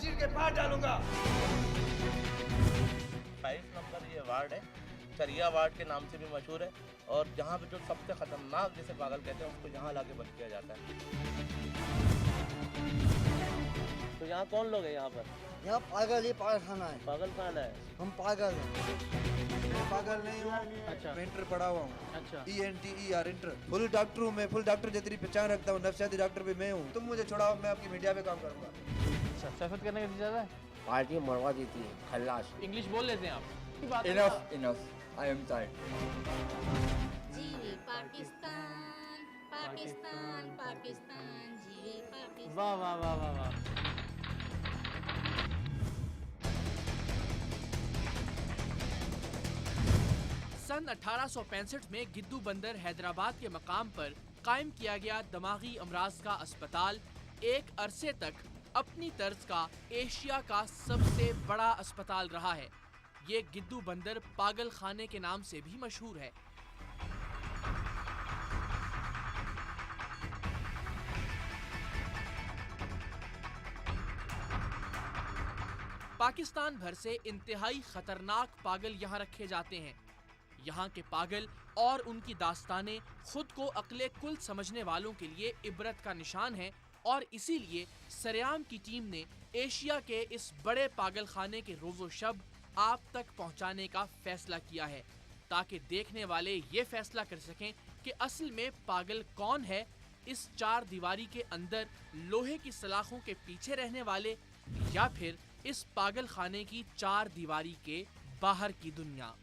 चीर के बाहर डालूंगा। 22 नंबर ये वार्ड है, चरिया वार्ड के नाम से भी मशहूर है, और जहाँ पे जो सबसे खतरनाक जिसे पागल कहते हैं उसको यहाँ लाके बंद किया जाता है। तो यहाँ कौन लोग हैं यहाँ पर? यहाँ पागल ही पागल खाना है। पागल खाना है। हम पागल हैं। मैं पागल नहीं हूँ। अच्छा। मैं इंटर पढ़ा हुआ हूँ। अच्छा। ENTER inter. फुल डॉक्टर हूँ मैं, फुल डॉक्टर जितनी पहचान रखता हूँ, नफ्सियाती डॉक्टर भी मैं हूँ। तुम मुझे छोड़ाओ, मैं आपकी मीडिया पे काम करूँगा। सियासत करने का इजाज़त है? पार्टी मरवा देती है, खल्लास। इंग्लिश बोल लेते हैं आप? Enough. I am tired. जीवे पाकिस्तान पाकिस्तान पाकिस्तान जीवे पाकिस्तान। वाह वाह वाह वाह वाह। सन 1865 में गिद्दू बंदर हैदराबाद के मकाम पर कायम किया गया दिमागी अमराज का अस्पताल एक अरसे तक अपनी तर्ज का एशिया का सबसे बड़ा अस्पताल रहा है। ये गिद्दू बंदर पागल खाने के नाम से भी मशहूर है। पाकिस्तान भर से इंतहाई खतरनाक पागल यहाँ रखे जाते हैं। यहाँ के पागल और उनकी दास्तानें खुद को अक्ले कुल समझने वालों के लिए इबरत का निशान है, और इसीलिए सरेआम की टीम ने एशिया के इस बड़े पागल खाने के रोज़ो शब आप तक पहुँचाने का फैसला किया है, ताकि देखने वाले ये फैसला कर सकें कि असल में पागल कौन है, इस चार दीवारी के अंदर लोहे की सलाखों के पीछे रहने वाले, या फिर इस पागल खाने की चार दीवारी के बाहर की दुनिया।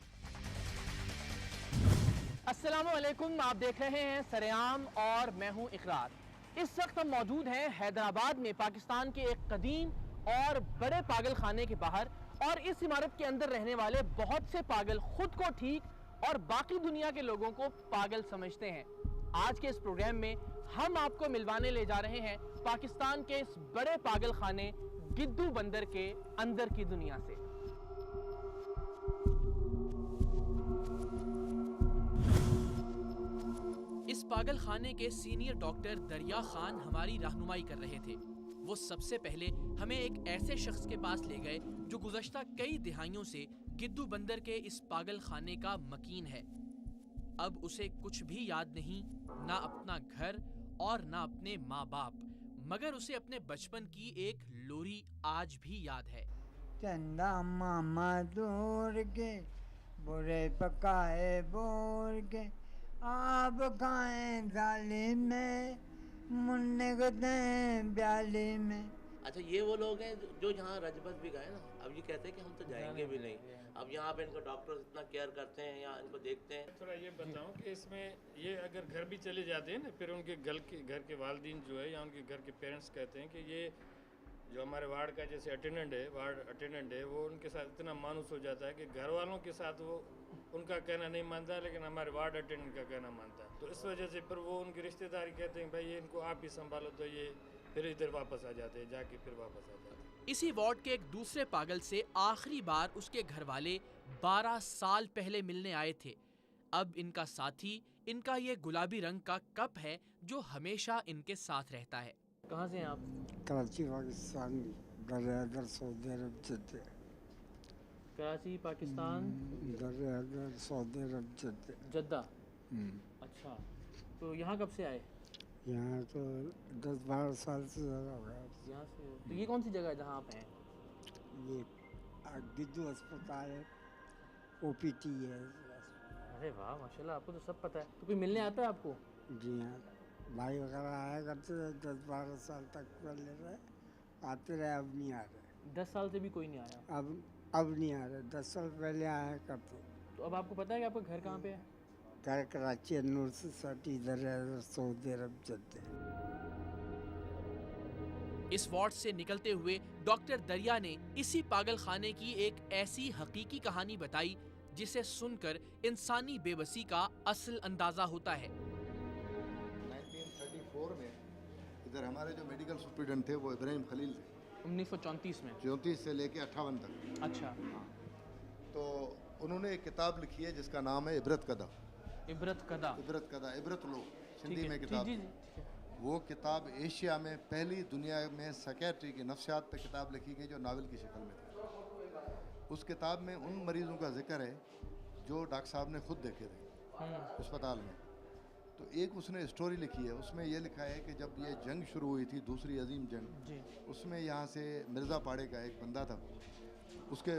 अस्सलामुअलैकुम, आप देख रहे हैं सरेआम और मैं हूं इकरार। इस वक्त हम मौजूद हैं हैदराबाद में, पाकिस्तान के एक कदीम और बड़े पागल खाने के बाहर, और इस इमारत के अंदर रहने वाले बहुत से पागल खुद को ठीक और बाकी दुनिया के लोगों को पागल समझते हैं। आज के इस प्रोग्राम में हम आपको मिलवाने ले जा रहे हैं पाकिस्तान के इस बड़े पागल खाने गिद्दू बंदर के अंदर की दुनिया से। इस पागल खाने के सीनियर डॉक्टर दरिया खान हमारी रहनुमाई कर रहे थे। वो सबसे पहले हमें एक ऐसे शख्स के पास ले गए जो गुज़श्ता कई दिहाइयों से गिद्दू बंदर के इस पागल खाने का मकीन है। अब उसे कुछ भी याद नहीं, ना अपना घर और ना अपने माँ बाप, मगर उसे अपने बचपन की एक लोरी आज भी याद है। चंदा मामा दूर के बुरे पकाए बोर के, आप खाए दाली में मुन्ने को दें ब्याली में। अच्छा, ये वो लोग हैं जो यहाँ रजबत भी गए ना, अब ये कहते हैं कि हम तो जाएंगे भी नहीं। अब यहाँ पे इनको डॉक्टर इतना केयर करते हैं, यहाँ इनको देखते हैं। थोड़ा ये बताऊं कि इसमें ये अगर घर भी चले जाते हैं ना, फिर उनके घर के वालिदैन जो है या उनके घर के पेरेंट्स कहते हैं कि ये जो हमारे वार्ड का जैसे वार्ड अटेंडेंट है, वो उनके साथ इतना मानूस हो जाता है कि घर वालों के साथ वो उनका कहना नहीं मानता है, लेकिन हमारे वार्ड अटेंडेंट का कहना मानता है। तो इस वजह से फिर वो उनकी रिश्तेदारी कहते हैं भाई ये इनको आप ही संभालो, तो ये फिर इधर वापस आ जाते हैं, जाके फिर वापस आ जाते हैं। इसी वार्ड के एक दूसरे पागल से आखिरी बार उसके घर वाले 12 साल पहले मिलने आए थे। अब इनका साथी इनका ये गुलाबी रंग का कप है जो हमेशा इनके साथ रहता है। कहाँ से हैं आप? कराची पाकिस्तान, दरियादर सऊदी अरब जद्दे। कराची पाकिस्तान, दरियादर सऊदी अरब जद्दे। जद्दा। अच्छा, तो यहाँ कब से आए? यहाँ तो 10-12 साल से ज़्यादा हो गया। यहाँ से। तो ये कौन सी जगह है जहाँ आप हैं? ये गिद्दू अस्पताल है, OPT है। अरे वाह माशाल्लाह, आपको तो सब पता है। तो कोई मिलने आता है आपको? जी हाँ, भाई वगैरह आया करते थे, 10-12 साल तक पहले रहे, आते रहे, अब नहीं आ रहे। 10 साल से भी कोई नहीं आया? अब नहीं आ रहे, 10 साल पहले आया करते। तो अब आपको पता है कि आपका घर कहाँ पे है? घर कराची नूर सोसाइटी, दरियादर सऊदी अरब जद्दे। इस वार्ड से निकलते हुए डॉक्टर दरिया ने इसी पागल खाने की एक ऐसी हकीकी कहानी बताई जिसे सुनकर इंसानी बेबसी का असल अंदाजा होता है। 1934 में इधर हमारे जो मेडिकल स्टूडेंट थे वो इब्राहिम खलील थे। 1934 में? 34 से लेके 58 तक। अच्छा। तो उन्होंने एक किताब लिखी है जिसका नाम है इबरत कदा। इबरत कदा। इबरत लो, हिंदी में किताब। वो किताब एशिया में पहली दुनिया में साइकियाट्री की नफ्सियात पे किताब लिखी गई जो नावल की शक्ल में थी। उस किताब में उन मरीज़ों का जिक्र है जो डॉक्टर साहब ने खुद देखे थे अस्पताल में। तो एक उसने स्टोरी लिखी है, उसमें यह लिखा है कि जब ये जंग शुरू हुई थी, दूसरी अजीम जंग, उसमें यहाँ से मिर्ज़ा पाड़े का एक बंदा था, उसके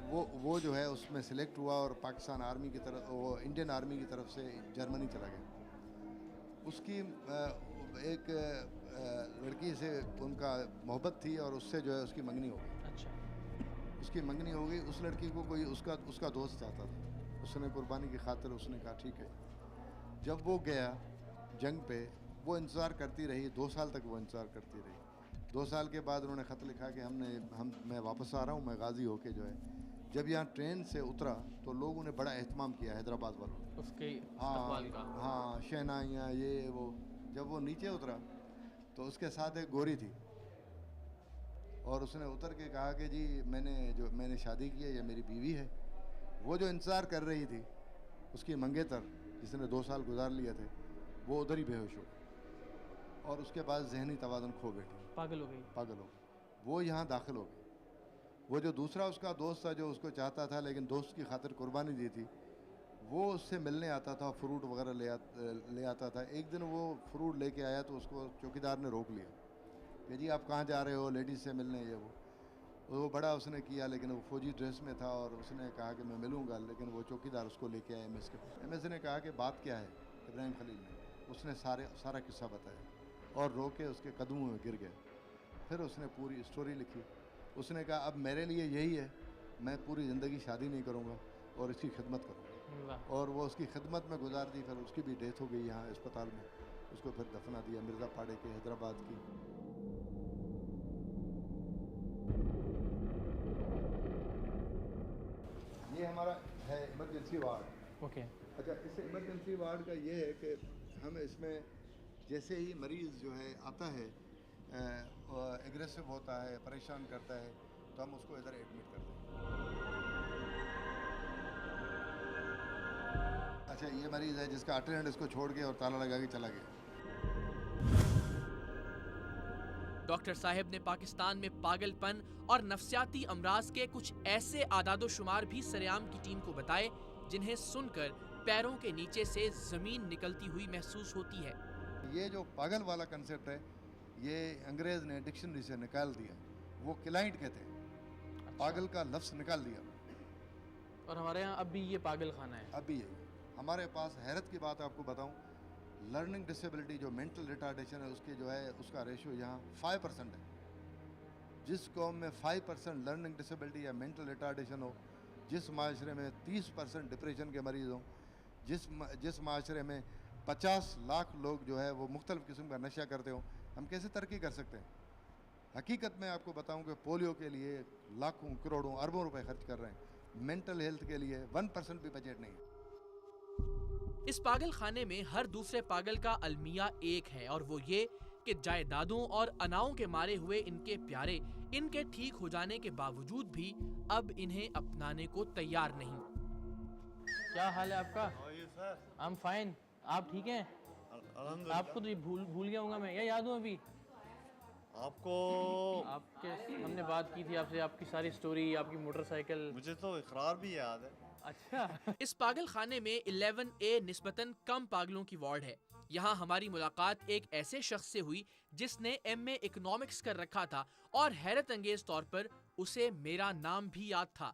वो जो है उसमें सिलेक्ट हुआ और पाकिस्तान आर्मी की तरफ, वो इंडियन आर्मी की तरफ से जर्मनी चला गया। उसकी एक लड़की से उनका मोहब्बत थी और उससे जो है उसकी मंगनी हो गई। अच्छा। उसकी मंगनी हो गई। उस लड़की को कोई उसका दोस्त चाहता था, उसने कुर्बानी की खातिर उसने कहा ठीक है। जब वो गया जंग पे, वो इंतज़ार करती रही, 2 साल तक वो इंतज़ार करती रही। 2 साल के बाद उन्होंने ख़त लिखा कि मैं वापस आ रहा हूँ, मैं गाज़ी होके जो है। जब यहाँ ट्रेन से उतरा तो लोगों ने बड़ा एहतमाम किया हैदराबाद वालों ने, उसके हाँ शहनाइयाँ ये वो। जब वो नीचे उतरा तो उसके साथ एक गोरी थी और उसने उतर के कहा कि जी मैंने शादी की है, ये मेरी बीवी है। वो जो इंतज़ार कर रही थी उसकी मंगेतर, जिसने 2 साल गुजार लिए थे, वो उधर ही बेहोश हो गई और उसके बाद जहनी तवाज़ुन खो बैठी, पागल हो गई। वो यहाँ दाखिल हो गई। वो जो दूसरा उसका दोस्त था जो उसको चाहता था लेकिन दोस्त की खातिर कुर्बानी दी थी, वो उससे मिलने आता था, फ्रूट वगैरह ले आता था। एक दिन वो फ्रूट लेके आया तो उसको चौकीदार ने रोक लिया कि जी आप कहाँ जा रहे हो, लेडीज़ से मिलने ये वो बड़ा उसने किया, लेकिन वो फौजी ड्रेस में था और उसने कहा कि मैं मिलूँगा, लेकिन वो चौकीदार उसको लेके आया एमएस के पास। एमएस ने कहा कि बात क्या है इब्राहिम खलील ने। उसने सारा किस्सा बताया और रो के उसके कदमों में गिर गया। फिर उसने पूरी स्टोरी लिखी। उसने कहा अब मेरे लिए यही है, मैं पूरी ज़िंदगी शादी नहीं करूँगा और इसकी खिदमत करूँगा। और वो उसकी खिदमत में गुजार दी। फिर उसकी भी डेथ हो गई यहाँ अस्पताल में, उसको फिर दफना दिया मिर्ज़ा पाड़े के हैदराबाद की। ये हमारा है इमरजेंसी वार्ड। ओके। अच्छा, इस इमरजेंसी वार्ड का ये है कि हम इसमें जैसे ही मरीज़ जो है आता है एग्रेसिव होता है, परेशान करता है, तो हम उसको इधर एडमिट करते हैं। अच्छा, ये मरीज़ है जिसका अटेंडेंट इसको छोड़ के और ताला लगा के चला गया। डॉक्टर साहब ने पाकिस्तान में पागलपन और नफ्सियाती अमराज के कुछ ऐसे आदादो शुमार भी सरेआम की टीम को बताए जिन्हें सुनकर पैरों के नीचे से जमीन निकलती हुई महसूस होती है। ये जो पागल वाला कंसेप्ट है, ये अंग्रेज ने डिक्शनरी से निकाल दिया। वो क्लाइंट कहते हैं। अच्छा। पागल का लफ्ज़ निकाल दिया। और हमारे यहाँ अब भी ये पागल खाना है। अभी ये हमारे पास हैरत की बात आपको बताऊं, लर्निंग डिसेबिलिटी जो मेंटल रिटार्डेशन है उसके जो है उसका रेशियो यहाँ 5% है। जिस कौम में 5% लर्निंग डिसेबिलिटी या मेंटल रिटार्डेशन हो, जिस माशरे में 30% डिप्रेशन के मरीज़ हों, जिस माशरे में 50 लाख लोग जो है वो मुख्तलिफ़ किस्म का नशा करते हों, हम कैसे तरक्की कर सकते हैं? हकीकत में आपको बताऊं कि पोलियो के लिए लाखों करोड़ों अरबों रुपए खर्च कर रहे हैं। मेंटल हेल्थ के लिए 1% भी बजट नहीं है। इस पागल खाने में हर दूसरे पागल का अलमिया एक है और वो ये कि जायदादों और अनाओं के मारे हुए इनके प्यारे इनके ठीक हो जाने के बावजूद भी अब इन्हें अपनाने को तैयार नहीं। क्या हाल है आपका? I am fine. आप ठीक हैं? आपको तो ये भूल गया हूँ मैं, या याद हूँ अभी आपको? आपके हमने बात की थी आपसे, आपकी सारी स्टोरी, आपकी मोटरसाइकिल। मुझे तो इकरार भी याद है। अच्छा। इस पागल खाने में 11A निस्बतन कम पागलों की वार्ड है। यहाँ हमारी मुलाकात एक ऐसे शख्स से हुई जिसने MA इकोनॉमिक्स कर रखा था और हैरत अंगेज तौर पर उसे मेरा नाम भी याद था।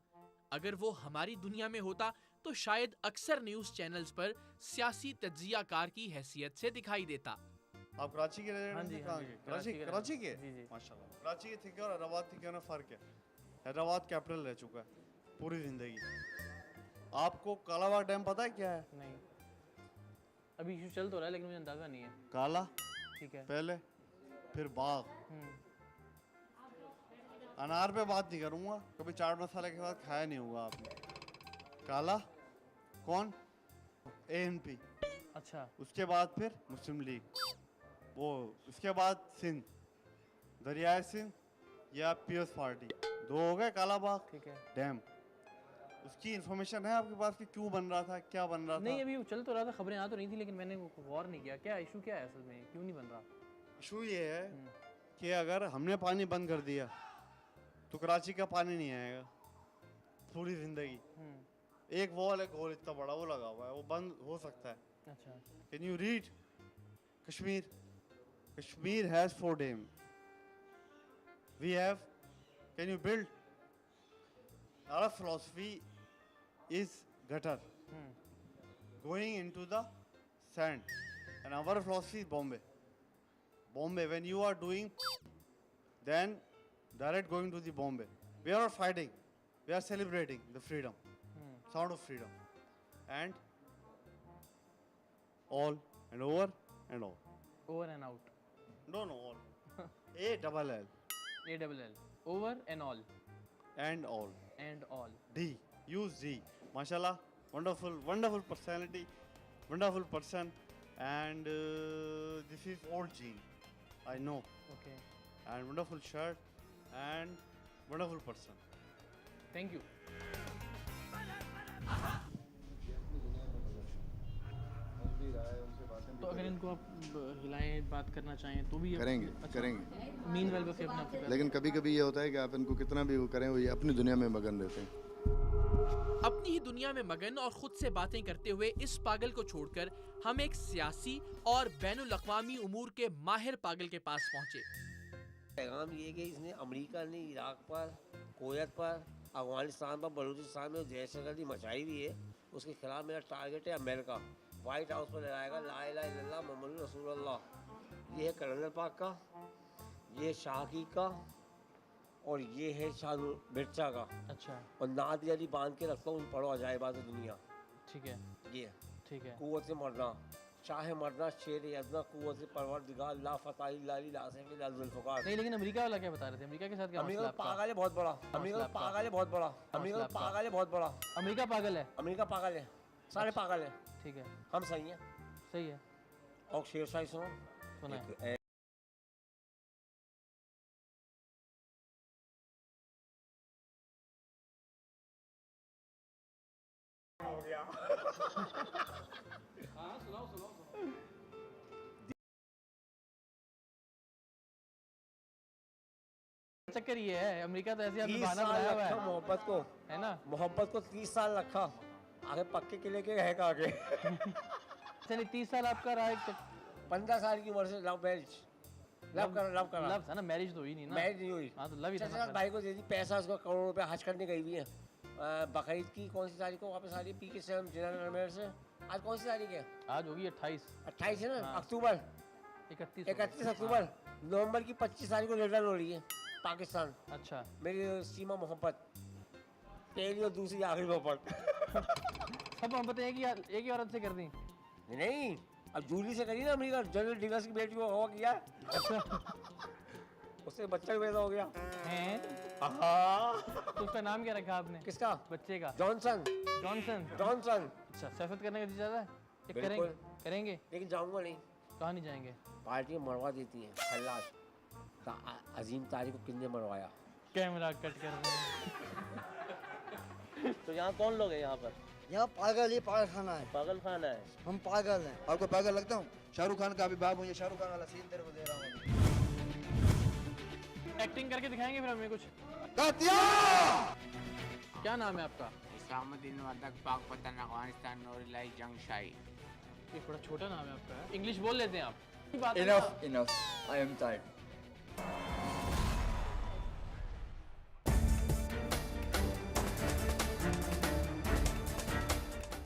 अगर वो हमारी दुनिया में होता तो शायद अक्सर न्यूज चैनल्स पर सियासी तज्जियाकार की हैसियत से दिखाई देता। आप कराची के हाँ जी, हाँ जी, कराची के? जी जी। माशाल्लाह। कराची के थे और हैदराबाद के क्या ना फ़र्क है? हैदराबाद कैपिटल रह चुका है पूरी जिंदगी। आपको कालाबाग डैम पता है क्या है? नहीं, अभी इशू चल तो रहा है लेकिन मुझे अंदाजा नहीं है। काला ठीक है, पहले, फिर बाग। अनार पे बात नहीं करूंगा, कभी चाट मसाले के साथ खाया नहीं होगा आपने। काला कौन? ANP। अच्छा। उसके बाद फिर मुस्लिम लीग, वो उसके बाद सिंध, दरियाए सिंध या पीएस पार्टी। 2 हो गए कालाबाग। ठीक है। डैम, उसकी इन्फॉर्मेशन है आपके पास कि क्यों बन रहा था, क्या बन रहा था? नहीं, अभी वो चल तो रहा था, खबरें आ तो रही थी लेकिन मैंने गौर नहीं किया। क्या इशू क्या है असल में, क्यों नहीं बन रहा? इशू ये है कि अगर हमने पानी बंद कर दिया तो कराची का पानी नहीं आएगा पूरी जिंदगी। एक वॉल है गोल इतना बड़ा वो लगा हुआ है, वो बंद हो सकता है। अच्छा, can you read Kashmir? Kashmir has 4 dam, we have, can you build? Our philosophy is gutter going into the sand, and our philosophy is Bombay. When you are doing, then direct going to the Bombay. We are not fighting, we are celebrating the freedom, sound of freedom, and all and over and all. over and out. No, all. A double L A double L, over and all. and all. And all. D, use D. Mashallah, wonderful personality, wonderful person, and this is old gene, I know, Okay, and wonderful shirt, and wonderful person. thank you. तो अगर इनको आप हिलाएं, बात करना चाहें तो भी करेंगे अच्छा। करेंगे मीनवाइल बस अपने आप से लेकिन कभी कभी ये होता है कि आप इनको कितना भी वो करें, वो ये अपनी दुनिया में मगन रहते हैं। अपनी ही दुनिया में मगन और खुद से बातें करते हुए इस पागल को छोड़कर हम एक सियासी और बैनुल अक़वामी उमूर के माहिर पागल के पास पहुंचे। पैगाम ये कि इसने अमेरिका ने इराक पर, कुवैत पर, अफगानिस्तान पर, बलूचिस्तान में दहशतगर्दी मचाई हुई है, उसके खिलाफ मेरा टारगेट है अमेरिका। वाइट हाउस पर लगाएगा ला इलाहा इल्लल्लाह मुहम्मदुर रसूलुल्लाह। ये है कर्नल पाक का, ये है शाहकी का, और ये है शाह मिर्चा का। अच्छा, और नाद अली बांध के रखता हूँ, पढ़ो अजायबात दुनिया। ठीक है, ये ठीक है। कुव्वत से मरना, शाह मरना, शेर यज़ना, कुव्वत से परवरदिगार, ला फताही लाली लासिफ ला जुल्फ़िकार। नहीं, लेकिन अमेरिका वाला क्या बता रहे थे? अमेरिका के साथ क्या अमेरिका मसला आपका? पागल है बहुत बड़ा, अमेरिका पागल है बहुत बड़ा, अमेरिका पागल है बहुत बड़ा, अमेरिका पागल है, अमेरिका पागल है, सारे पागल हैं। ठीक है, हम सही हैं। सही है, और शेरशाही सुनो, सुना है। चक्कर ये है, अमेरिका तो ऐसे आपने 30 बहाना साल बनाया हुआ रखा है, मोहब्बत को, है ना? मोहब्बत को 30 साल रखा, आगे पक्के किले के है का आगे। चलिए 30 साल आपका रहा है, 15 साल की उम्र से लव मैरिज, लव करा लव था ना, मैरिज तो हुई नहीं ना। मैरिज नहीं हुई। हाँ तो लव ही था चाचा ना। भाई को दे दी पैसा, उसको करोड़ों रुपया हज करने गई हुई है। बकरीद की कौन सी तारीख को वापस आ रही है? पी के सैम जनरल से आज कौन सी तारीख है? आज होगी 28 है ना? हाँ। अक्टूबर 31 अक्टूबर। नवंबर की 25 तारीख को रिटर्न हो रही है पाकिस्तान। अच्छा, मेरी सीमा मोहब्बत, पहली और दूसरी आखिरी मोहब्बत। सब मोहब्बतें एक ही औरत से कर दी? नहीं, अब जूली से करी ना अमेरिका, जनरल डिगर्स की बेटी को हवा किया। उससे बच्चा भी पैदा हो गया हैं? तो उसका नाम क्या रखा आपने? किसका? बच्चे का? जॉनसन। जॉनसन। अच्छा, सियासत करने का जी चाहता है? ये बिल्कुल। करेंगे? लेकिन जाऊंगा नहीं। कहाँ नहीं जाएंगे? पार्टी मरवा देती है खल्लास। अजीम तारीख को किसने मरवाया? कैमरा कट कर रहे हैं। तो यहाँ कौन लोग हैं यहाँ पर? यहाँ पागल ही पागल खाना है, पागल खाना है। हम पागल हैं। आपको पागल लगता हूँ? शाहरुख खान का अभी बाप हूँ, ये शाहरुख खान वाला सीन तेरे को दे रहा हूँ। एक्टिंग करके दिखाएंगे फिर हमें कुछ? क्या नाम है आपका? इस्लामुद्दीन वदक पाक पतन अफगानिस्तान नूरिल्लाह जंगशाही। ये थोड़ा छोटा नाम है आपका। इंग्लिश बोल लेते हैं आप? Enough. I am tired.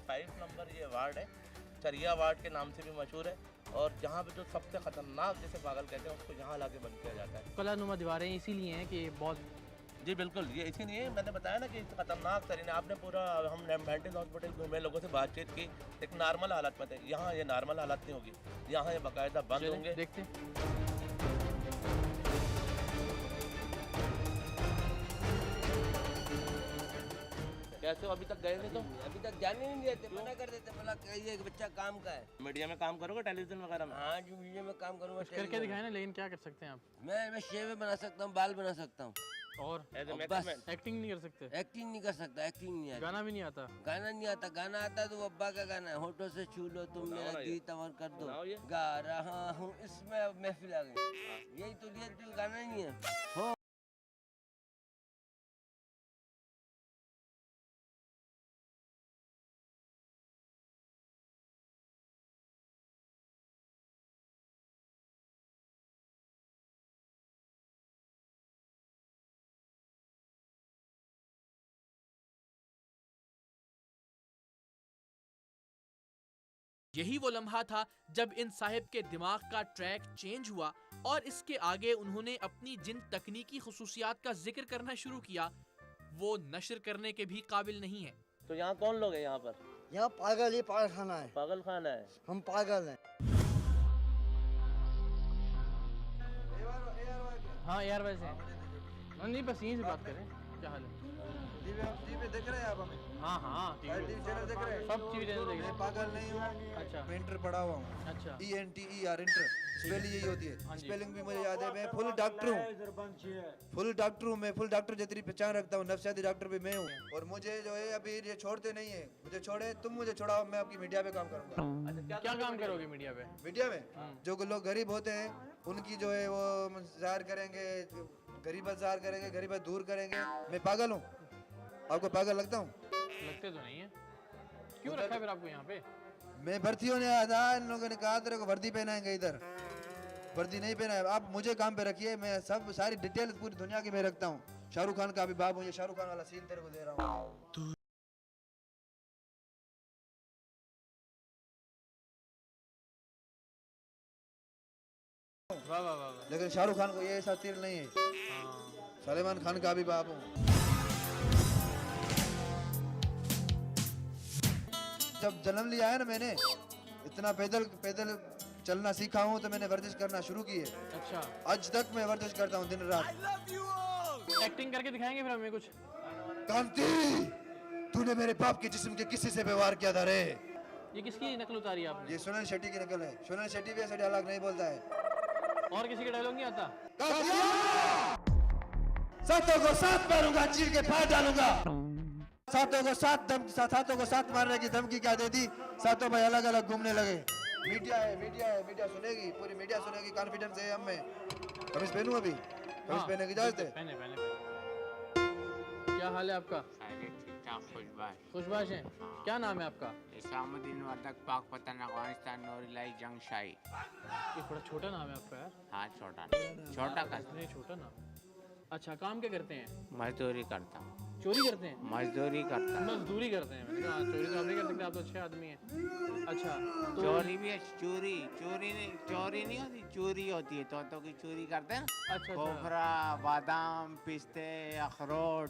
5 number ये वार्ड है, चरिया वार्ड के नाम से भी मशहूर है, और जहाँ पे जो सबसे खतरनाक जिसे पागल कहते हैं उसको यहाँ लाके बंद किया जाता है। कलानुमा दीवारें इसीलिए हैं कि बहुत, जी बिल्कुल, ये इसीलिए मैंने बताया ना कि खतरनाक तरीन। आपने पूरा, हम मेंटल हॉस्पिटल घूमे, लोगों से बातचीत की, एक नॉर्मल हालत में थे। यहाँ ये नॉर्मल हालत नहीं होगी, यहाँ ये बाकायदा बंद होंगे। देखते हैं। कैसे हो? अभी तक गए नहीं तो? अभी तक जाने नहीं देते, मना कर देते, बोला कहिए कि बच्चा काम का है। मीडिया में काम करोगे, टेलीविजन वगैरह में? हाँ जो मीडिया में काम करूँगा। करके दिखाए ना, लेकिन क्या कर सकते हैं आप? मैं शेवे बना सकता हूँ, बाल बना सकता हूँ, और बस। एक्टिंग नहीं कर सकते? एक्टिंग नहीं कर सकता, एक्टिंग नहीं आता। गाना भी नहीं आता? गाना नहीं आता, गाना आता तो अब्बा का गाना है, होठों से छू लो तुम मेरा गीत अमर कर दो, गा रहा हूँ इसमें अब महफिल आ गई। यही तो रियल गाना नहीं है। यही वो लम्हा था जब इन साहिब के दिमाग का ट्रैक चेंज हुआ और इसके आगे उन्होंने अपनी जिन तकनीकी खुसूसियात का जिक्र करना शुरू किया वो नशर करने के भी काबिल नहीं है। तो यहाँ कौन लोग हैं यहाँ पर? यहाँ पागल ही पागल खाना है। पागल खाना है? हम पागल हैं। हाँ यार वैसे नहीं, बस यहीं से बात करें। क्या हाल है? टीवी देख रहे हैं आप हमें? हाँ हाँ टीवी चैनल देख रहे हैं? सब टीवी चैनल देख रहे हैं। मैं पागल नहीं हूँ। अच्छा। मैं इंटर पढ़ा हुआ हूँ। अच्छा। ENTER इंटर स्पेलिंग यही होती है। स्पेलिंग भी मुझे याद है। मैं फुल डॉक्टर हूँ। फुल डॉक्टर हूँ मैं। फुल डॉक्टर जितनी पहचान रखता हूँ, नफ्सियाती डॉक्टर भी मैं हूँ। और मुझे जो है अभी ये छोड़ते नहीं है। मुझे छोड़े, तुम मुझे छोड़ाओ, मैं आपकी मीडिया पे काम करूँगा। क्या काम करोगे मीडिया पे? मीडिया में जो लोग गरीब होते हैं उनकी जो है वो ज़ाहिर करेंगे, गरीबत ज़ाहिर करेंगे, गरीबत दूर करेंगे। मैं पागल हूँ? आपको पागल लगता हूँ? लगते तो नहीं है। क्यों रखा फिर आपको यहाँ पे? मैं भर्ती होने आया था, इन लोगों ने कहा तेरे को वर्दी पहनाएंगे, इधर वर्दी नहीं पहना है। आप मुझे काम पे रखिए, मैं सब सारी डिटेल पूरी दुनिया की मैं रखता हूँ। शाहरुख खान का भी बाप हूँ, ये शाहरुख खान वाला सीन तेरे को दे रहा हूँ। वाह वाह वाह। लेकिन शाहरुख खान को ये ऐसा तीर नहीं है। सलमान खान का भी बाप हूँ। जब जन्म लिया है ना मैंने, इतना पैदल चलना सीखा हूँ तो मैंने वर्जिश करना शुरू की है। अच्छा। आज तक मैं वर्जिश करता हूँ दिन रात। एक्टिंग करके दिखाएंगे फिर हमें कुछ? कांति, तूने मेरे बाप के जिस्म के किसी से व्यवहार किया था रे? ये किसकी नकल उतारी आपने? ये सुनील शेट्टी की नकल है। सुनील शेट्टी भी ऐसे डायलॉग नहीं बोलता है। और किसी का डायलॉग नहीं आता? सातों को साथ मारूंगा, चीर के फाड़ डालूंगा। सातों को साथ मारने की धमकी क्या दे दी? सातों भाई अलग अलग घूमने लगे। मीडिया है, मीडिया सुनेगी, पूरी मीडिया सुनेगी। कॉन्फिडेंस है हम में। कमीज पहनूं अभी? कमीज पहनने की इजाजत है? पहने। क्या हाल है आपका? खुशबाश है। क्या नाम है आपका? इस्लामुद्दीन वर्दक, पाक-पतन, अफगानिस्तान, नूरिलाई जंगशाही। ये थोड़ा छोटा नाम है आपका यार। हाँ छोटा का नहीं, छोटा नाम। अच्छा, काम क्या करते हैं? मजदूरी करता हूँ। चोरी करते हैं? मजदूरी करता हूँ। मजदूरी करते हैं। मैंने कहा चोरी तो आप नहीं कर सकते, आप तो अच्छे आदमी हैं। अच्छा तो चोरी भी है, चोरी नहीं होती, चोरी होती है। तोतों की चोरी करते हैं ना। अच्छा। खोपरा, बादाम, पिस्ते, अखरोट,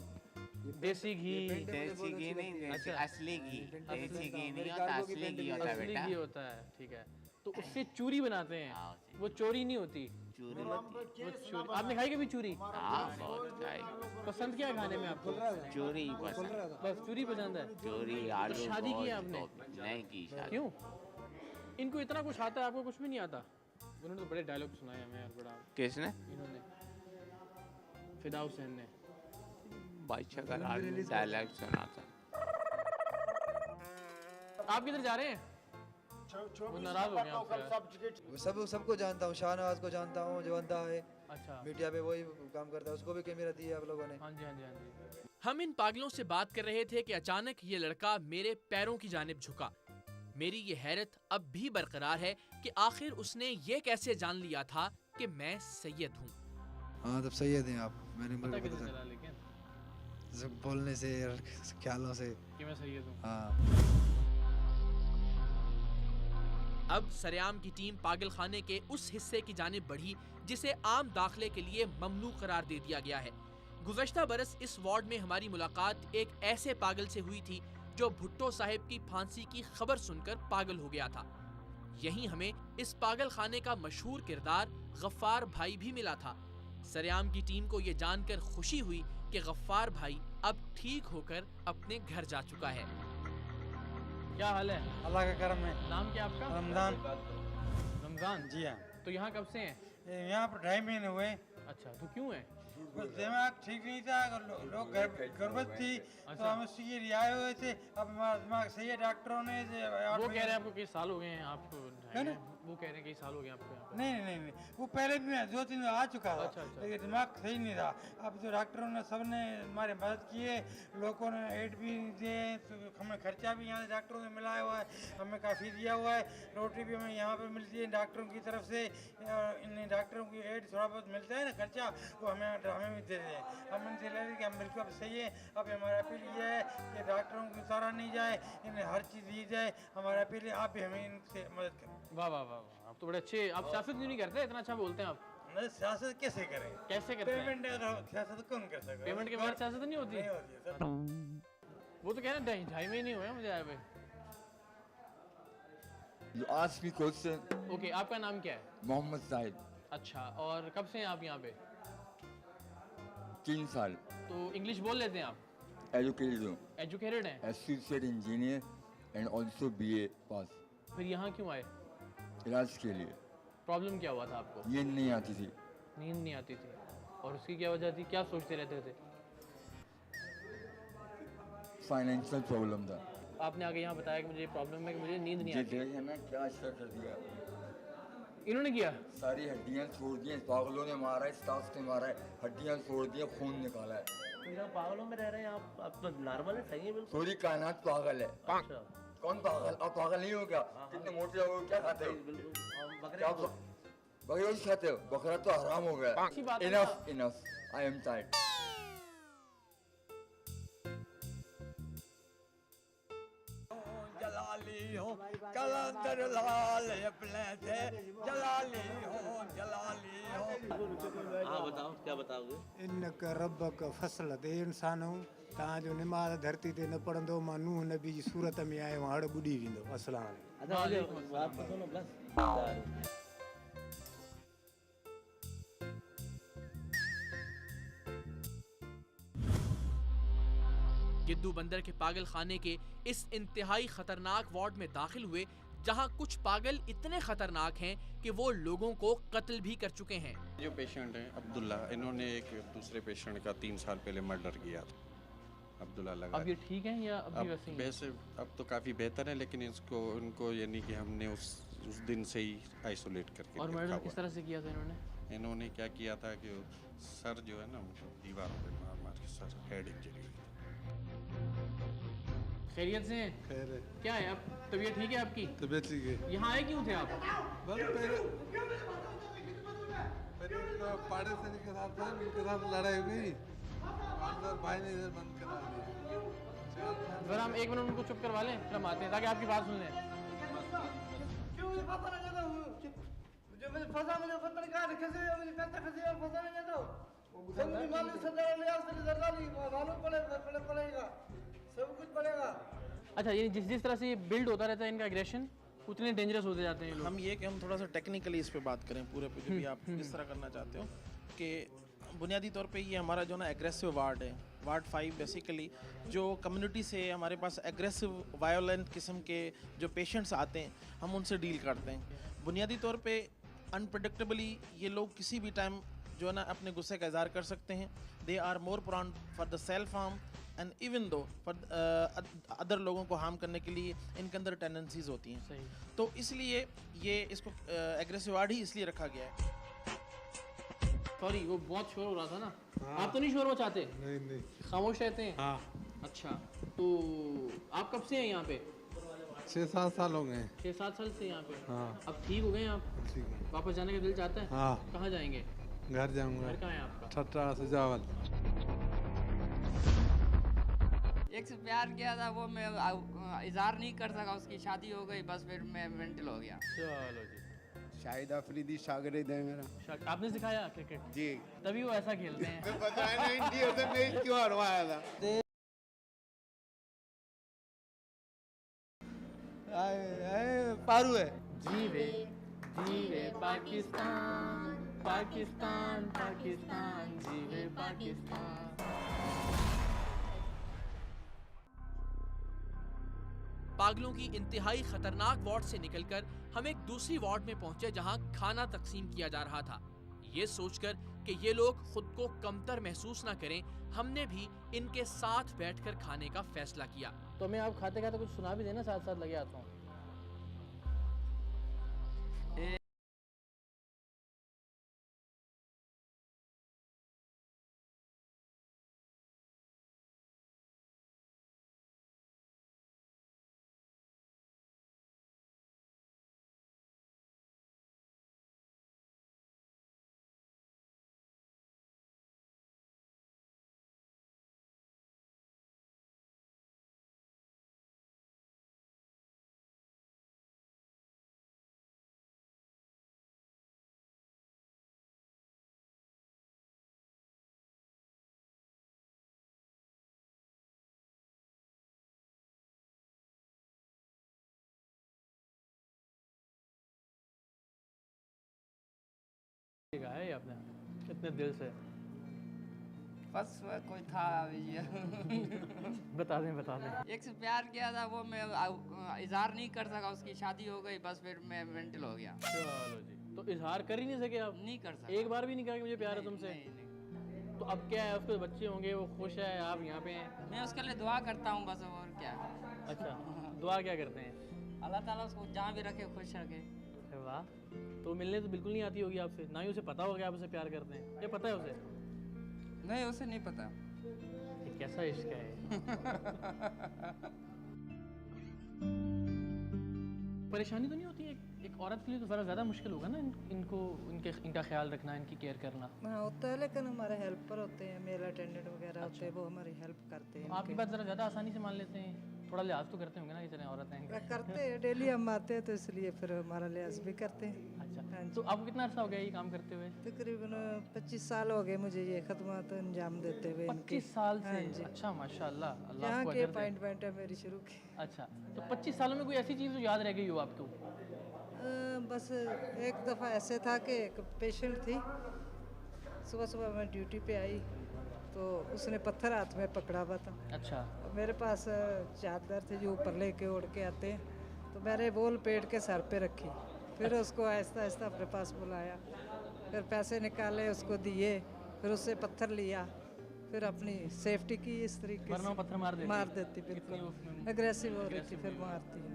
देसी घी नहीं, देसी असली घी। देसी घी नहीं होता, असली घी होता है असली बेटा। घी होता है, ठीक है। तो उससे चूरी बनाते हैं, वो चोरी नहीं होती। चूरी आपने खाई कभी चूरी? हाँ बहुत खाई। पसंद क्या है खाने में आपको? चूरी पसंद। बस चूरी पसंद है? चूरी, आलू। शादी की है आपने? नहीं की शादी। क्यों? इनको इतना कुछ आता है, आपको कुछ भी नहीं आता? उन्होंने तो बड़े डायलॉग सुनाए हमें यार, बड़ा। किसने? इन्होंने, फिदा हुसैन ने। बादशाह का डायलॉग सुना था। आप किधर जा रहे हैं? वो नाराज हो गए आपसे। सबको जानता हूँ। शाहनवाज को जानता हूँ जो अंधा है। अच्छा। मीडिया पे वही काम करता है, उसको भी कैमरा दिया आप लोगों ने। हाँ जी। हम इन पागलों से बात कर रहे थे कि अचानक ये लड़का मेरे पैरों की जानिब झुका। मेरी ये हैरत अब भी बरकरार है कि आखिर उसने ये कैसे जान लिया था कि मैं सैयद हूँ। हाँ तब सैयद हैं आप। मैंने पता कैसे चला लेकिन? बोलने से, ख्यालों से कि मैं सैयद हूँ। हाँ। अब सरेआम की टीम पागल खाने के उस हिस्से की जानिब बढ़ी जिसे आम दाखिले के लिए ममनू करार दे दिया गया है। गुज़श्ता बरस इस वार्ड में हमारी मुलाकात एक ऐसे पागल से हुई थी जो भुट्टो साहिब की फांसी की खबर सुनकर पागल हो गया था। यहीं हमें इस पागल खाने का मशहूर किरदार गफ्फार भाई भी मिला था। सरेआम की टीम को ये जानकर खुशी हुई कि गफ्फार भाई अब ठीक होकर अपने घर जा चुका है। क्या हाल है? अल्लाह का करम है। नाम क्या आपका? रमजान। रमजान जी हाँ। तो यहाँ कब से हैं? यहाँ पर 2.5 महीने हुए। अच्छा, तो क्यों है? कुछ दिमाग ठीक नहीं था, अगर लोग गुर्बत थी तो अच्छा। हम उसके लिए आए हुए थे। अब हमारा दिमाग सही है, डॉक्टरों ने वो कह रहे हैं आपको कई साल हो गए हैं आप है ना? वो कह रहे हैं कई साल हो गए आपको यहाँ पे। नहीं, वो पहले भी मैं 2-3 बार आ चुका था। अच्छा, अच्छा। लेकिन दिमाग सही नहीं था। अब जो डॉक्टरों ने सब ने हमारी मदद की है, लोगों ने एड भी दिए, तो हमें खर्चा भी यहाँ से डॉक्टरों ने मिलाया हुआ है, हमें काफ़ी दिया हुआ है। रोटी भी हमें यहाँ पे मिलती है डॉक्टरों की तरफ से। इन डॉक्टरों की एड थोड़ा बहुत मिलता है ना खर्चा, वो हमें भी दे दें। हम इनसे ले कि हम बिल्कुल अब सही है। अब हमारा अपील ये है कि डॉक्टरों को उतारा नहीं जाए, इन्हें हर चीज़ दी जाए। हमारा अपील है, आप भी हमें इनसे मदद करें। वाह वाह वाह, आप तो बड़े अच्छे। आप सियासत क्यों नहीं करते? इतना अच्छा बोलते हैं आप। नहीं, सियासत कैसे करें? कैसे करते हैं? पेमेंट अगर सियासत कौन कर सकता है? पेमेंट के बाद सियासत नहीं होती? नहीं होती है सर। वो तो कह रहे हैं 2.5 महीने हुए हैं मुझे आए हुए। You ask me question. Okay, आपका नाम क्या है? मोहम्मद जाहिद। अच्छा, और कब से हैं आप यहाँ पे? 3 साल। तो इंग्लिश बोल लेते हैं आप? एजुकेटेड हूँ। एजुकेटेड हैं? Associate engineer and also BA पास। फिर यहाँ क्यों आए? इलाज के लिए। प्रॉब्लम क्या हुआ था आपको? नींद नहीं आती थी। नींद नहीं आती थी, और उसकी क्या वजह थी? क्या सोचते रहते थे? फाइनेंशियल प्रॉब्लम था। आपने आगे यहाँ बताया कि मुझे प्रॉब्लम है कि मुझे नींद नहीं आती। देखिए ना क्या असर कर दिया। इन्होंने किया? सारी हड्डियाँ छोड़ दी हैं, पागलों ने मारा है, स्टाफ ने मारा है, हड्डियाँ छोड़ दी हैं, खून निकाला है। पागलों में रह रहे हैं आप तो नॉर्मल है, सही है बिल्कुल। पूरी कायनात पागल है। अच्छा। कौन पागल? आप पागल नहीं हो क्या? कितने मोटे हो, क्या खाते हो? क्या बकरे खाते हो? बकरा तो हराम हो गया। Enough, I am tired. जलाली हो कलंदर लाल अपने थे, जलाली हो जलाली हो। हाँ बताओ, क्या बताओगे? इनक रब्बक फसल ते इंसानो तव्हां जो निमाज़ धरती ते न पढ़ंदो मां नूह नबी जी सूरत में आयो हड़ ॿुॾी वेंदो। अस्सलाम गिद्दू बंदर के पागल खाने के इस इंतहाई खतरनाक वार्ड में दाखिल हुए, जहां कुछ पागल इतने खतरनाक हैं कि वो लोगों को कत्ल भी कर चुके हैं। जो पेशेंट है अब्दुल्ला, इन्होंने एक दूसरे पेशेंट का 3 साल पहले मर्डर किया था। अब्दुल्ला लगा। अब ये ठीक है या अभी वैसे ही? वैसे अब तो काफ़ी बेहतर है, लेकिन इसको उनको यानी कि हमने उस दिन से ही आइसोलेट करके। और मर्डर किस तरह से किया था इन्होंने? इन्होंने क्या किया था कि सर जो है ना उनको दीवारों पे मार मार के सर हेड इंजरी। खैरियत से हैं? खैर है। क्या है, अब तबीयत ठीक है आपकी? तबीयत ठीक है। यहाँ आए क्यों थे आप? बस पहले पड़ोसी के साथ था, उनके साथ लड़ाई हुई, भाई ने इधर बंद करा दिया। जरा हम 1 मिनट उनको चुप करवा लें, फिर हम आते हैं ताकि आपकी बात सुन लें। क्यों मुझे पता नहीं चला, जो मुझे फंसा, मुझे पता नहीं कहाँ फंसे हुए, मुझे कैसे फंसे हुए फंसा नहीं जाता। सब मुझे मालूम, मालूम पड़ेगा, सब कुछ पड़ेगा। अच्छा, ये जिस तरह से ये बिल्ड होता रहता है इनका एग्रेशन, उतने डेंजरस होते जाते हैं ये लोग। हम ये कि हम थोड़ा सा टेक्निकली इस पे बात करें पूरे पे, जो भी आप इस तरह करना चाहते हो कि बुनियादी तौर पे ये हमारा जो ना एग्रेसिव वार्ड है, वार्ड 5 बेसिकली, जो कम्युनिटी से हमारे पास एग्रेसिव वायोलेंट किस्म के जो पेशेंट्स आते हैं, हम उनसे डील करते हैं। बुनियादी तौर पे अनप्रडिक्टेबली ये लोग किसी भी टाइम जो है ना अपने गुस्से का इजहार कर सकते हैं। They are more prone for the self harm and even though for other लोगों को हार्म करने के लिए इनके अंदर टेंडेंसीज होती हैं। सही। तो इसलिए ये इसको एग्रेसिव वार्ड ही इसलिए रखा गया है। सॉरी, वो बहुत शोर हो रहा था ना। आप तो नहीं शोर मचाते? नहीं, खामोश रहते हैं। हाँ। अच्छा, तो आप कब से हैं यहाँ पे? 6-7 साल हो गए। 6-7 साल से यहाँ पे? हाँ। अब ठीक हो गए आप? ठीक है। वापस जाने का दिल चाहता है? हाँ। कहाँ जाएंगे? घर जाऊंगा। घर कहाँ है आपका? ठट्टा सजावल। एक से प्यार किया था, वो मैं इजहार नहीं कर सका, उसकी शादी हो गई, बस फिर मैं मेंटल हो गया। चलो जी। शाहिद अफरीदी शागिर्द है मेरा। आपने सिखाया क्रिकेट? जी। तभी वो ऐसा खेलते हैं। तो पता है ना इंडिया से मैच क्यों हरवाया था। पारू है। जीवे पाकिस्तान। पाकिस्तान पाकिस्तान जीवे पाकिस्तान। पागलों की इंतहाई खतरनाक वार्ड से निकलकर हम एक दूसरी वार्ड में पहुंचे जहां खाना तकसीम किया जा रहा था। ये सोचकर कि ये लोग खुद को कमतर महसूस ना करें, हमने भी इनके साथ बैठकर खाने का फैसला किया। तो मैं आप खाते खाते कुछ सुना भी देना, साथ साथ लगे आता हूँ। है आपने कितने दिल से? बस कोई था बता दें। एक से प्यार किया था, वो मैं इजहार नहीं कर सका, उसकी शादी हो गई, बस फिर मैं मेंटल हो गया। चलो जी, तो इजहार कर ही नहीं सके आप? नहीं कर सका, एक बार भी नहीं कहा कि मुझे प्यार है तुमसे? तो अब क्या है, उसके बच्चे होंगे, वो खुश है, आप यहाँ पे हैं। मैं उसके लिए दुआ करता हूँ बस, और क्या। अच्छा, दुआ क्या करते हैं? अल्लाह ताला उसको जहाँ भी रखे खुश रखे। वाह, तो मिलने तो बिल्कुल नहीं आती होगी आपसे, ना ही उसे पता होगा आप उसे प्यार करते हैं? ये पता है उसे? नहीं, उसे नहीं पता। ये कैसा इश्क है? परेशानी तो नहीं होती है एक औरत के लिए? तो ज़रा ज़्यादा मुश्किल होगा ना इनका ख्याल रखना, इनकी केयर करना। हाँ होता है, लेकिन हमारे हेल्पर होते हैं, मेल अटेंडेंट वगैरह होते हैं, वो हमारी हेल्प करते हैं। आपकी बात ज़रा ज़्यादा आसानी से मान लेते हैं, थोड़ा लिहाज तो करते होंगे ना, कि चले औरत हैं। करते हैं, डेली हम आते हैं तो इसलिए फिर हमारा लिहाज भी करते हैं। अच्छा, तो आपको कितना अर्सा हो गया ये काम करते हुए? तकरीबन 25 साल हो गए मुझे ये खदमात अंजाम देते हुए। 25 साल से? अच्छा, माशाल्लाह, अल्लाह यहाँ आपको के अजर दे। अपॉइंटमेंट है मेरी शुरू की। अच्छा, तो 25 सालों में कोई ऐसी चीज़ जो याद रह गई हो आपको? बस एक दफ़ा ऐसे था कि एक पेशेंट थी, सुबह सुबह मैं ड्यूटी पे आई तो उसने पत्थर हाथ में पकड़ा हुआ था। अच्छा। मेरे पास चादर थी जो ऊपर लेके ओढ़ के आते हैं, तो मैंने बोल पेट के सर पे रखी, फिर उसको आहिस्ता आहिस्ता अपने पास बुलाया, फिर पैसे निकाले उसको दिए, फिर उससे पत्थर लिया, फिर अपनी सेफ्टी की इस तरीके वरना वो पत्थर मार देती। बिल्कुल एग्रेसिव हो रही थी, फिर मारती है।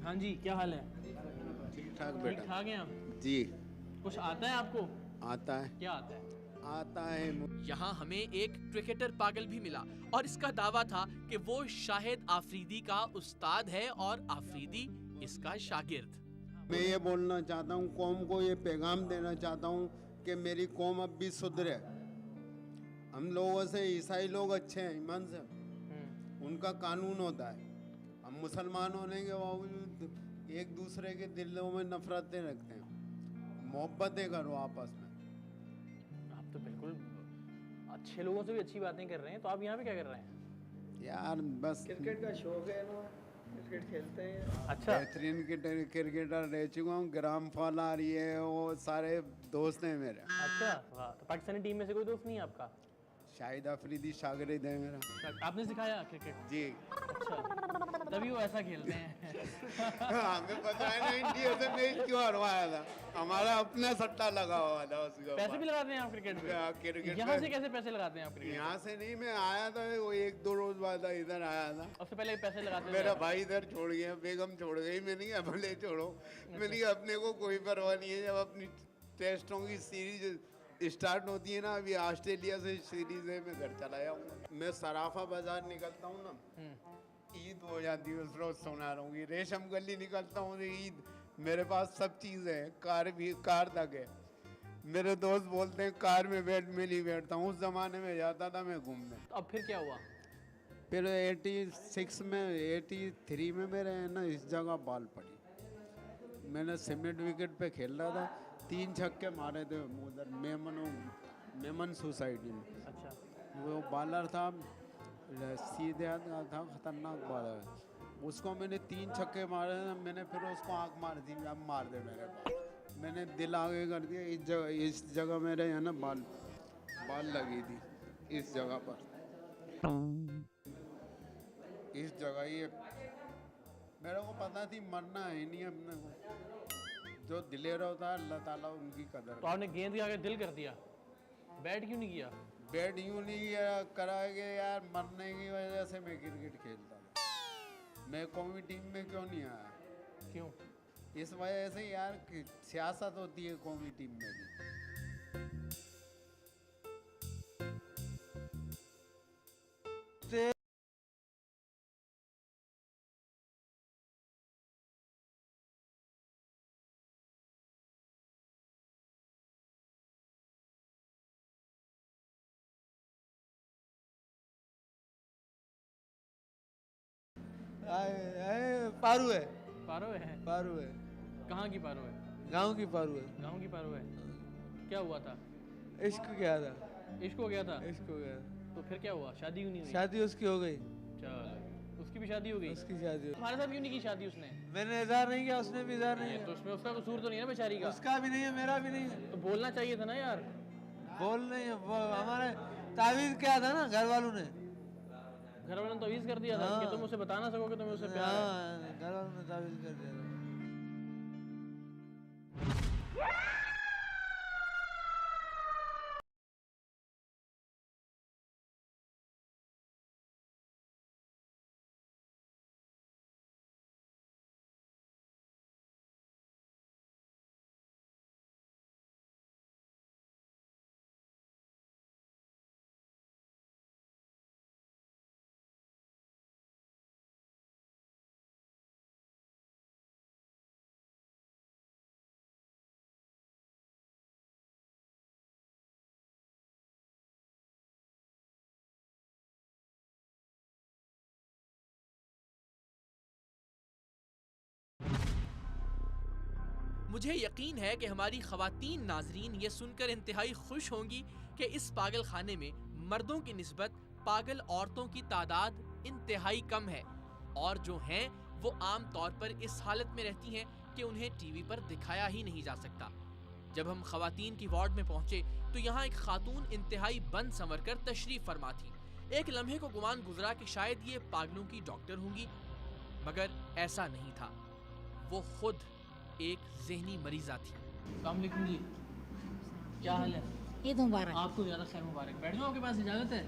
हाँ जी, क्या हाल है? ठीक ठाक बेटा। ठीक ठाक हैं आप? जी। कुछ आता है आपको? आता है। क्या आता है? आता है। यहाँ हमें एक क्रिकेटर पागल भी मिला और इसका दावा था कि वो शाहिद आफरीदी का उस्ताद है और आफरीदी इसका शागिर्द। मैं ये बोलना चाहता हूँ, कौम को ये पैगाम देना चाहता हूँ कि मेरी कौम अब भी सुधरे। हम लोगों से ईसाई लोग अच्छे हैं, ईमान से, उनका कानून होता है। हम मुसलमान होने के बावजूद एक दूसरे के दिलों में नफरतें रखते हैं। मोहब्बतें करो आपस में। आप तो बिल्कुल अच्छे लोगों से भी अच्छी बातें कर रहे हैं, तो आप यहाँ पे क्या कर रहे हैं? यार बस क्रिकेट का शौक है ना, क्रिकेट खेलते हैं। अच्छा। बेहतरीन क्रिकेटर रह चुका हूँ, ग्राम फॉल आ रही है, वो सारे दोस्त हैं मेरे। अच्छा, वाह। तो पाकिस्तानी टीम में से कोई दोस्त नहीं है आपका? शाहिद अफरीदी शागिर्द है मेरा। आपने सिखाया क्रिकेट? जी। अच्छा, तभी वो ऐसा खेलते हैं। हमें पता है ना इंडिया से मैच क्यों हरवाया था, हमारा अपना सट्टा लगा हुआ था उसका। पैसे भी लगाते हैं आप क्रिकेट में? क्रिकेट यहाँ से कैसे पैसे लगाते हैं आप क्रिकेट? यहाँ से नहीं, मैं आया था वो 1-2 रोज बाद इधर आया था। उससे पहले पैसे लगाते? मेरा भाई इधर छोड़ गया, बेगम छोड़ गई, मैंने कहा भले छोड़ो, मैंने कहा अपने को कोई परवाह नहीं है। जब अपनी टेस्टों की सीरीज स्टार्ट होती है ना, अभी ऑस्ट्रेलिया से सीरीज है, मैं घर चला जाऊँगा। मैं सराफा बाजार निकलता हूँ ना, ईद हो जाती है उस रोज सुना रहा हूँ, रेशम गली निकलता हूँ तो ईद, मेरे पास सब चीज़ें हैं, कार तक है। मेरे दोस्त बोलते हैं कार में मैं नहीं बैठता हूँ, उस जमाने में जाता था मैं घूमने। तो अब फिर क्या हुआ? फिर 86 में 83 में मेरे ना इस जगह बाल पड़ी। मैंने सीमेंट विकेट पे खेल रहा था, 3 छक्के मारे थे उधर मेमन सोसाइटी में। अच्छा। वो बॉलर था, सीधे हाथ का था, खतरनाक बॉलर। उसको मैंने 3 छक्के मारे, मैंने फिर उसको आँख मार दी, अब मार दे मेरे पास। मैंने दिल आगे कर दिया। इस जगह मेरे है ना बाल लगी थी इस जगह पर, इस जगह ये मेरे को पता थी मरना है नहीं अपने को। जो दिलेर होता है अल्लाह ताला उनकी कदर। तो आपने गेंद के आगे दिल कर दिया, बैट क्यों नहीं किया? बैट यूँ नहीं किया करा के यार, मरने की वजह से मैं क्रिकेट खेलता था। मैं कौमी टीम में क्यों नहीं आया? क्यों? इस वजह से यार कि सियासत होती है कौमी टीम में भी। पारू है। पारो है? पारू है। कहाँ की पारो है? गांव की पारू है। गांव की पारो है। क्या हुआ था? इश्क किया था। इश्क हो गया था? इश्क हो गया। तो फिर क्या हुआ? शादी क्यों नहीं हुई? शादी उसकी हो गई। चल, उसकी भी शादी हो गई? उसकी शादी हो गई। हमारे साथ क्यों नहीं की शादी उसने? मैंने इज़हार नहीं किया, उसने भी इज़हार नहीं किया। तो उसमें उसका कसूर तो नहीं है ना बेचारी का? उसका भी नहीं है, मेरा भी नहीं है। तो बोलना चाहिए था ना यार। बोल नहीं है, वो हमारे तावीज़ किया था ना घर वालों ने। घर वालों ने तावीज़ कर दिया था कि तुम उसे बता ना सकोगे तुम्हें उससे प्यार है। घर वालों ने तावीज़ कर दिया था। मुझे यकीन है कि हमारी ख़वातीन नाजरीन ये सुनकर इंतहाई खुश होंगी कि इस पागल खाने में मर्दों की निस्बत पागल औरतों की तादाद इंतहाई कम है, और जो हैं वो आम तौर पर इस हालत में रहती हैं कि उन्हें टीवी पर दिखाया ही नहीं जा सकता। जब हम ख़वातीन की वार्ड में पहुंचे तो यहाँ एक खातून इंतहाई बन संवर कर तशरीफ़ फरमा थी। एक लम्हे को गुमान गुजरा कि शायद ये पागलों की डॉक्टर होंगी, मगर ऐसा नहीं था। वो खुद एक ज़हनी मरीज़ा थी। अस्सलाम वालेकुम जी, क्या हाल है? ईद मुबारक। आपको ज़्यादा खैर मुबारक। बैठ जाओ, आपके पास इजाज़त है?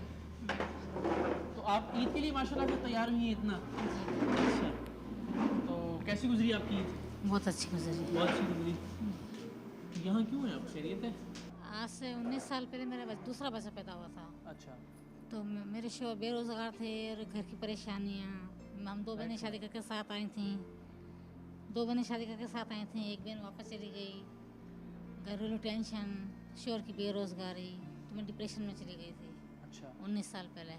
तो आप ईद के लिए माशाल्लाह से तैयार हुई हैं इतना? अच्छा, तो कैसी गुजरी आपकी ईद? बहुत अच्छी गुजरी। बहुत अच्छी गुजरी। तो यहाँ क्यों है आप? खैरियत है? आज से 19 साल पहले मेरा दूसरा बच्चा पैदा हुआ था। अच्छा। तो मेरे शोहर बेरोज़गार थे और घर की परेशानियाँ। हम 2 बहनें शादी करके साथ आई थी। 2 बहनें शादी करके साथ आई थी, एक बहन वापस चली गई। घरेलू टेंशन, शोहर की बेरोज़गारी, तो मैं डिप्रेशन में चली गई थी। अच्छा। 19 साल पहले।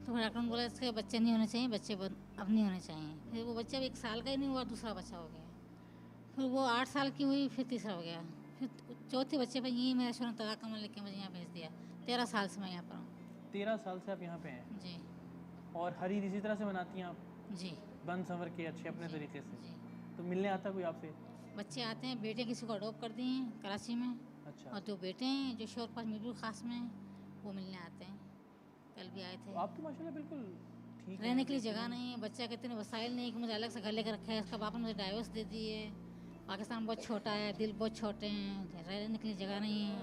तो डॉक्टर ने बोला इसके बच्चे नहीं होने चाहिए, बच्चे अब नहीं होने चाहिए। फिर वो बच्चा 1 साल का ही नहीं हुआ, दूसरा बच्चा हो गया। फिर वो 8 साल की हुई, फिर तीसरा हो गया। फिर चौथे बच्चे पर यही मेरा शोहर तलाक का लेके मुझे यहाँ भेज दिया। 13 साल से मैं यहाँ पर हूँ। 13 साल से आप यहाँ पे हैं? जी। और हर ईद इसी तरह से मनाती हैं आप? जी। बन संवर के अच्छे अपने तरीके से? जी। तो मिलने आता कोई आपसे? बच्चे आते हैं, बेटे किसी को अडॉप्ट कर दिए हैं कराची में। अच्छा। और 2 बेटे हैं जो शोहर पास मिडल खास में हैं, वो मिलने आते हैं। कल भी आए थे। तो आप तो माशाल्लाह बिल्कुल ठीक रहने के लिए जगह नहीं है, बच्चा कहते हैं वसाइल नहीं कि मुझे अलग से घर लेकर रखा है। इसका बाप ने मुझे डाइवोर्स दे दी है। पाकिस्तान बहुत छोटा है, दिल बहुत छोटे हैं, रहने के लिए जगह नहीं है।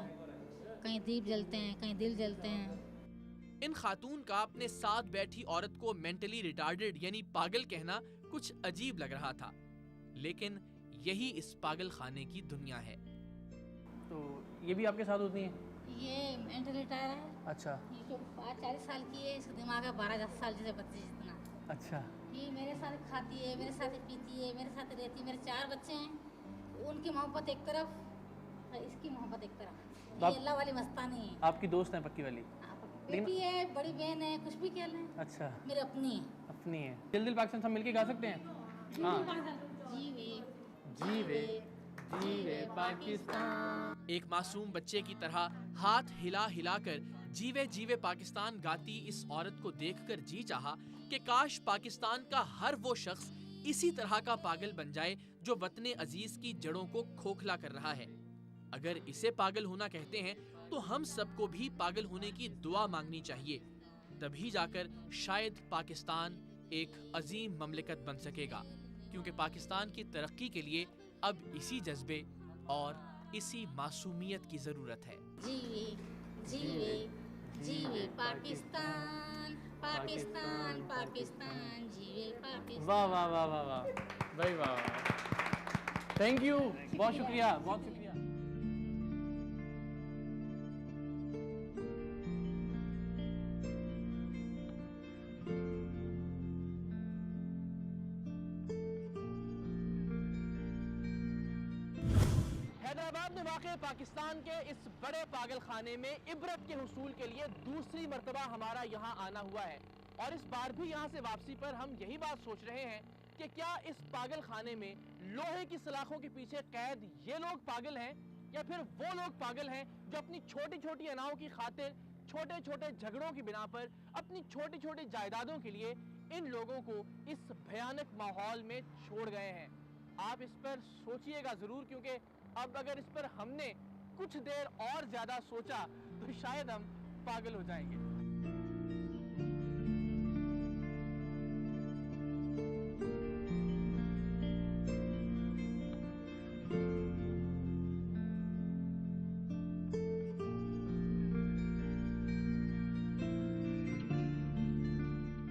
कहीं दीप जलते हैं, कहीं दिल जलते हैं। इन खातून का अपने साथ बैठी औरत को मेंटली रिटार्डेड यानी पागल कहना कुछ अजीब लग रहा था, लेकिन यही इस पागल खाने की दुनिया है। तो ये भी आपके साथ होती हैं? ये मेंटल रिटायर है। अच्छा। ये जो 40 साल की है, इसका दिमाग है 12 साल जैसे बच्चे जितना। अच्छा। ये मेरे साथ खाती है, मेरे साथ पीती है, मेरे साथ रहती है। मेरे 4 बच्चे हैं, उनकी मोहब्बत एक तरफ, इसकी मोहब्बत एक तरफ। ये अल्लाह वाली मस्तानी है। आपकी दोस्त है पक्की वाली? बेटी है, बड़ी बहन है, कुछ भी कह लें। अच्छा। मेरी अपनी है। अपनी है। दिल दिल पाकिस्तान सब मिलके गा सकते हैं? हाँ। जीवे जीवे पाकिस्तान। एक मासूम बच्चे की तरह हाथ हिला हिलाकर जीवे जीवे पाकिस्तान गाती इस औरत को देखकर जी चाहा कि काश पाकिस्तान का हर वो शख्स इसी तरह का पागल बन जाए जो वतन अजीज की जड़ों को खोखला कर रहा है। अगर इसे पागल होना कहते हैं तो हम सबको भी पागल होने की दुआ मांगनी चाहिए, तभी जाकर शायद पाकिस्तान एक अजीम ममलिकत बन सकेगा, क्योंकि पाकिस्तान की तरक्की के लिए अब इसी जज्बे और इसी मासूमियत की जरूरत है। जीवे जीवे जीवे पाकिस्तान, पाकिस्तान पाकिस्तान, जीवे पाकिस्तान। वाह वाह वाह वाह वाह भाई वाह, थैंक यू, बहुत शुक्रिया, बहुत शुक्रिया। हैदराबाद में वाक़ पाकिस्तान के इस बड़े पागल खाने में इबरत के हुसूल के लिए दूसरी मर्तबा हमारा यहाँ आना हुआ है, और इस बार भी यहाँ से वापसी पर हम यही बात सोच रहे हैं कि क्या इस पागल खाने में लोहे की सलाखों के पीछे कैद ये लोग पागल हैं, या फिर वो लोग पागल हैं जो अपनी छोटी छोटी अनाओं की खातिर, छोटे छोटे झगड़ों की बिना पर, अपनी छोटी छोटी जायदादों के लिए इन लोगों को इस भयानक माहौल में छोड़ गए हैं। आप इस पर सोचिएगा जरूर, क्योंकि अब अगर इस पर हमने कुछ देर और ज्यादा सोचा तो शायद हम पागल हो जाएंगे।